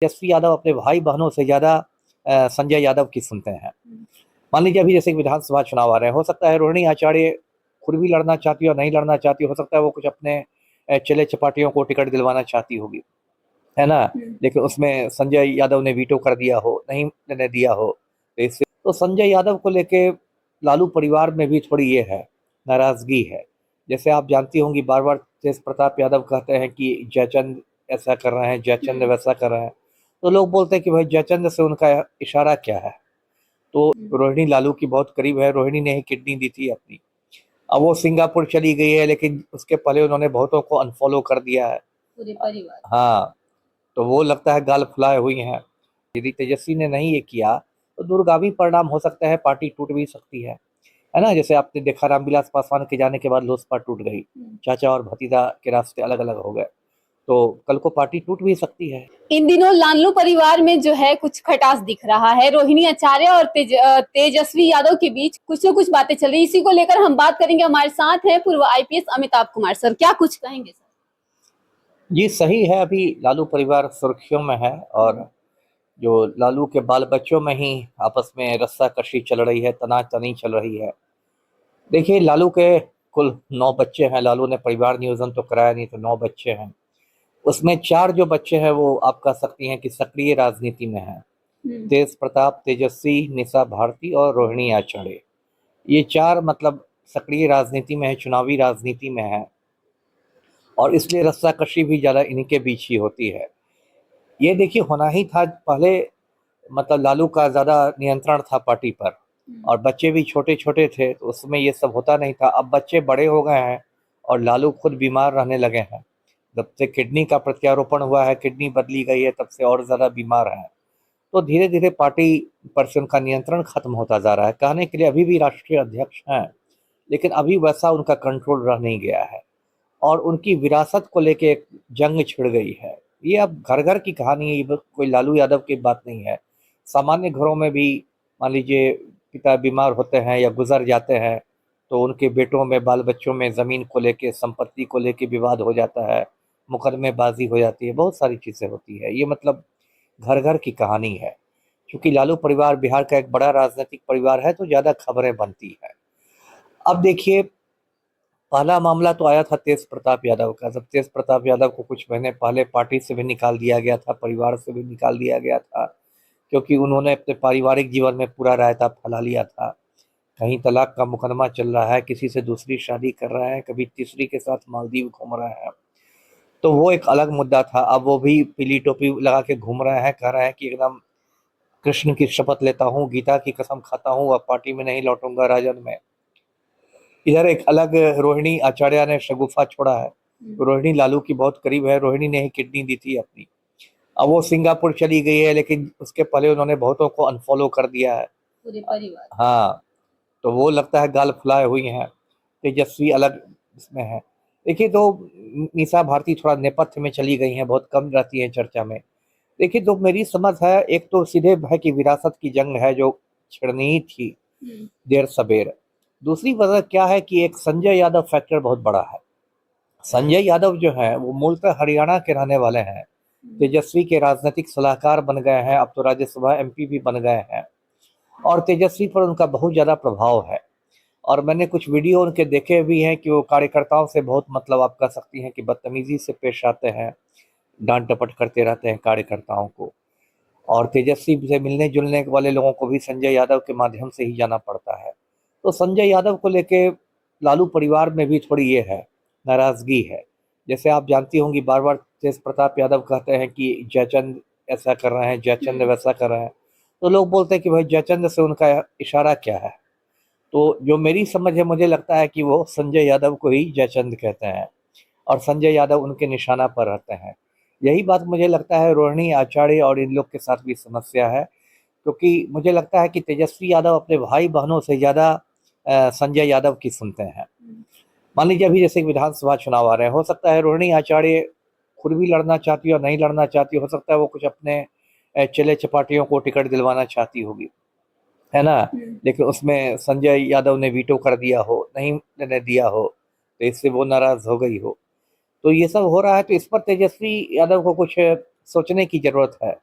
तेजस्वी यादव अपने भाई बहनों से ज्यादा संजय यादव की सुनते हैं। मान लीजिए अभी जैसे विधानसभा चुनाव आ रहे हैं, हो सकता है रोहिणी आचार्य खुद भी लड़ना चाहती हो, नहीं लड़ना चाहती हो सकता है वो कुछ अपने चेले चपाटियों को टिकट दिलवाना चाहती होगी, है ना। लेकिन उसमें संजय यादव ने वीटो कर दिया हो, नहीं लेने दिया हो, तो इससे तो संजय यादव को लेके लालू परिवार में भी थोड़ी ये है, नाराजगी है। जैसे आप जानती होंगी, बार बार तेज प्रताप यादव कहते हैं कि जयचंद ऐसा कर रहे हैं, जयचंद वैसा कर रहे हैं, तो लोग बोलते हैं कि भाई जयचंद से उनका इशारा क्या है। तो रोहिणी लालू की बहुत करीब है, रोहिणी ने ही किडनी दी थी अपनी। अब वो सिंगापुर चली गई है, लेकिन उसके पहले उन्होंने बहुतों को अनफॉलो कर दिया है, पूरे परिवार। हाँ, तो वो लगता है गाल फुलाए हुई हैं। यदि तेजस्वी ने नहीं ये किया तो दूरगामी परिणाम हो सकता है, पार्टी टूट भी सकती है ना। जैसे आपने देखा रामविलास पासवान के जाने के बाद लोजपा टूट गई, चाचा और भतीजा के रास्ते अलग अलग हो गए, तो कल को पार्टी टूट भी सकती है। इन दिनों लालू परिवार में जो है कुछ खटास दिख रहा है। रोहिणी आचार्य और तेजस्वी यादव के बीच कुछ न कुछ बातें चल रही, इसी को लेकर हम बात करेंगे। हमारे साथ हैं पूर्व आईपीएस अमिताभ कुमार सर, क्या कुछ कहेंगे सर? जी सही है, अभी लालू परिवार सुर्खियों में है और जो लालू के बाल बच्चों में ही आपस में रस्सा कशी चल रही है, तनातनी चल रही है। देखिए, लालू के कुल 9 बच्चे हैं। लालू ने परिवार नियोजन तो कराया नहीं, तो 9 बच्चे हैं। उसमें 4 जो बच्चे हैं वो आप कह सकती हैं कि सक्रिय राजनीति में हैं। तेज प्रताप, तेजस्वी, निशा भारती और रोहिणी आचार्य, ये 4 मतलब सक्रिय राजनीति में है, चुनावी राजनीति में है, और इसलिए रस्साकशी भी ज़्यादा इन्हीं के बीच ही होती है। ये देखिए होना ही था पहले, मतलब लालू का ज़्यादा नियंत्रण था पार्टी पर, और बच्चे भी छोटे छोटे थे, तो उसमें ये सब होता नहीं था। अब बच्चे बड़े हो गए हैं और लालू खुद बीमार रहने लगे हैं। जब से किडनी का प्रत्यारोपण हुआ है, किडनी बदली गई है, तब से और ज़्यादा बीमार हैं। तो धीरे धीरे पार्टी पर से उनका नियंत्रण खत्म होता जा रहा है। कहने के लिए अभी भी राष्ट्रीय अध्यक्ष हैं, लेकिन अभी वैसा उनका कंट्रोल रह नहीं गया है, और उनकी विरासत को लेके एक जंग छिड़ गई है। ये अब घर घर की कहानी है, ये कोई लालू यादव की बात नहीं है। सामान्य घरों में भी मान लीजिए पिता बीमार होते हैं या गुजर जाते हैं, तो उनके बेटों में, बाल बच्चों में ज़मीन को लेके, संपत्ति को लेके विवाद हो जाता है, मुकदमेबाजी हो जाती है, बहुत सारी चीज़ें होती है। ये मतलब घर घर की कहानी है। क्योंकि लालू परिवार बिहार का एक बड़ा राजनीतिक परिवार है, तो ज़्यादा खबरें बनती है। अब देखिए, पहला मामला तो आया था तेज प्रताप यादव का, जब तेज प्रताप यादव को कुछ महीने पहले पार्टी से भी निकाल दिया गया था, परिवार से भी निकाल दिया गया था, क्योंकि उन्होंने अपने पारिवारिक जीवन में पूरा रायता फैला लिया था। कहीं तलाक का मुकदमा चल रहा है, किसी से दूसरी शादी कर रहे हैं, कभी तीसरी के साथ मालदीव घूम रहे हैं, तो वो एक अलग मुद्दा था। अब वो भी पीली टोपी लगा के घूम रहे हैं, कह रहे हैं कि एकदम कृष्ण की शपथ लेता हूँ, गीता की कसम खाता हूँ, अब पार्टी में नहीं लौटूंगा, राजद में। इधर एक अलग रोहिणी आचार्य ने शगुफा छोड़ा है। रोहिणी लालू की बहुत करीब है, रोहिणी ने ही किडनी दी थी अपनी। अब वो सिंगापुर चली गई है, लेकिन उसके पहले उन्होंने बहुतों को अनफॉलो कर दिया है, पूरे परिवार। हाँ, तो वो लगता है गाल फुलाए हुई हैं। तेजस्वी अलग इसमें है। देखिए, तो निशा भारती थोड़ा नेपथ्य में चली गई हैं, बहुत कम रहती है चर्चा में। देखिए, तो मेरी समझ है, एक तो सीधे भाई की विरासत की जंग है जो छिड़नी ही थी देर सबेर। दूसरी वजह क्या है कि एक संजय यादव फैक्टर बहुत बड़ा है। संजय यादव जो है वो मूलतः हरियाणा के रहने वाले हैं, तेजस्वी के राजनीतिक सलाहकार बन गए हैं, अब तो राज्यसभा एमपी भी बन गए हैं, और तेजस्वी पर उनका बहुत ज़्यादा प्रभाव है। और मैंने कुछ वीडियो उनके देखे भी हैं कि वो कार्यकर्ताओं से बहुत, मतलब आप कह सकती हैं कि बदतमीजी से पेश आते हैं, डांट डपट करते रहते हैं कार्यकर्ताओं को। और तेजस्वी से मिलने जुलने वाले लोगों को भी संजय यादव के माध्यम से ही जाना पड़ता है। तो संजय यादव को लेके लालू परिवार में भी थोड़ी ये है, नाराजगी है। जैसे आप जानती होंगी, बार बार तेज प्रताप यादव कहते हैं कि जयचंद ऐसा कर रहे हैं, जयचंद वैसा कर रहे हैं, तो लोग बोलते हैं कि भाई जयचंद से उनका इशारा क्या है। तो जो मेरी समझ है, मुझे लगता है कि वो संजय यादव को ही जयचंद कहते हैं, और संजय यादव उनके निशाना पर रहते हैं। यही बात मुझे लगता है रोहिणी आचार्य और इन लोग के साथ भी समस्या है, क्योंकि मुझे लगता है कि तेजस्वी यादव अपने भाई बहनों से ज़्यादा संजय यादव की सुनते हैं। मान लीजिए अभी जैसे विधानसभा चुनाव आ रहे हैं, हो सकता है रोहिणी आचार्य खुद भी लड़ना चाहती हो, नहीं लड़ना चाहती हो सकता है वो कुछ अपने चेले चपाटियों को टिकट दिलवाना चाहती होगी, है ना। लेकिन उसमें संजय यादव ने वीटो कर दिया हो, नहीं लेने दिया हो, तो इससे वो नाराज हो गई हो। तो ये सब हो रहा है, तो इस पर तेजस्वी यादव को कुछ सोचने की जरूरत है।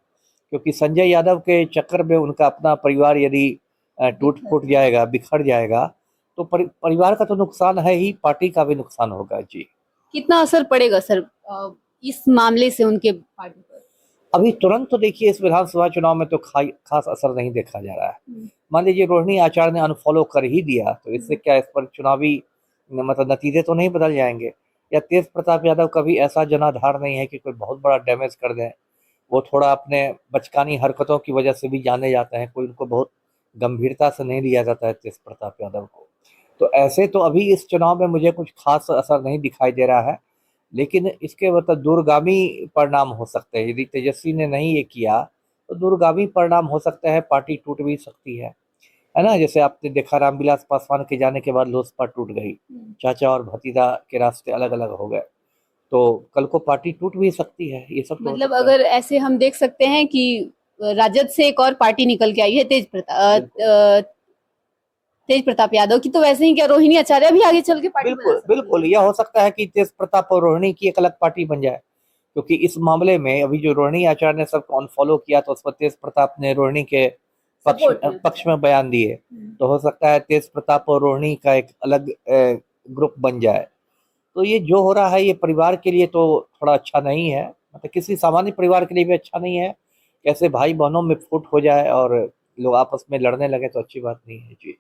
क्योंकि संजय यादव के चक्कर में उनका अपना परिवार यदि टूट फूट जाएगा, बिखर जाएगा, तो परिवार का तो नुकसान है ही, पार्टी का भी नुकसान होगा। जी, कितना असर पड़ेगा सर इस मामले से उनके पार्टी पर? अभी तुरंत तो देखिए इस विधानसभा चुनाव में तो खास असर नहीं देखा जा रहा है। मान लीजिए रोहिणी आचार्य ने अनफॉलो कर ही दिया, तो इससे क्या इस पर चुनावी मतलब नतीजे तो नहीं बदल जाएंगे। या तेज प्रताप यादव का भी ऐसा जनाधार नहीं है कि कोई बहुत बड़ा डैमेज कर दें। वो थोड़ा अपने बचकानी हरकतों की वजह से भी जाने जाते हैं, कोई उनको बहुत गंभीरता से नहीं लिया जाता है तेज प्रताप यादव को। तो ऐसे तो अभी इस चुनाव में मुझे कुछ खास असर नहीं दिखाई दे रहा है, लेकिन इसके मतलब दूरगामी परिणाम हो सकते हैं। यदि तेजस्वी ने नहीं ये किया तो दूरगामी परिणाम हो सकता है, पार्टी टूट भी सकती है ना। जैसे आपने देखा रामविलास पासवान के जाने के बाद लोजपा टूट गई, चाचा और भतीजा के रास्ते अलग अलग हो गए, तो कल को पार्टी टूट भी सकती है। ये सब तो मतलब अगर ऐसे हम देख सकते हैं कि राजद से एक और पार्टी निकल के आई है तेज प्रताप यादव की, तो वैसे ही क्या रोहिणी आचार्य भी आगे चल के पार्टी बना बिल्कुल सकती है? बिल्कुल, यह हो सकता है कि तेज प्रताप और रोहिणी की एक अलग पार्टी बन जाए, क्योंकि इस मामले में अभी जो रोहिणी आचार्य ने सबको अनफॉलो किया, तो उस पर तेज प्रताप ने रोहिणी के पक्ष में बयान दिए। तो हो सकता है तेज प्रताप और रोहिणी का एक अलग ग्रुप बन जाए। तो ये जो हो रहा है ये परिवार के लिए तो थोड़ा अच्छा नहीं है, मतलब किसी सामान्य परिवार के लिए भी अच्छा नहीं है। कैसे भाई बहनों में फूट हो जाए और लोग आपस में लड़ने लगे, तो अच्छी बात नहीं है। जी।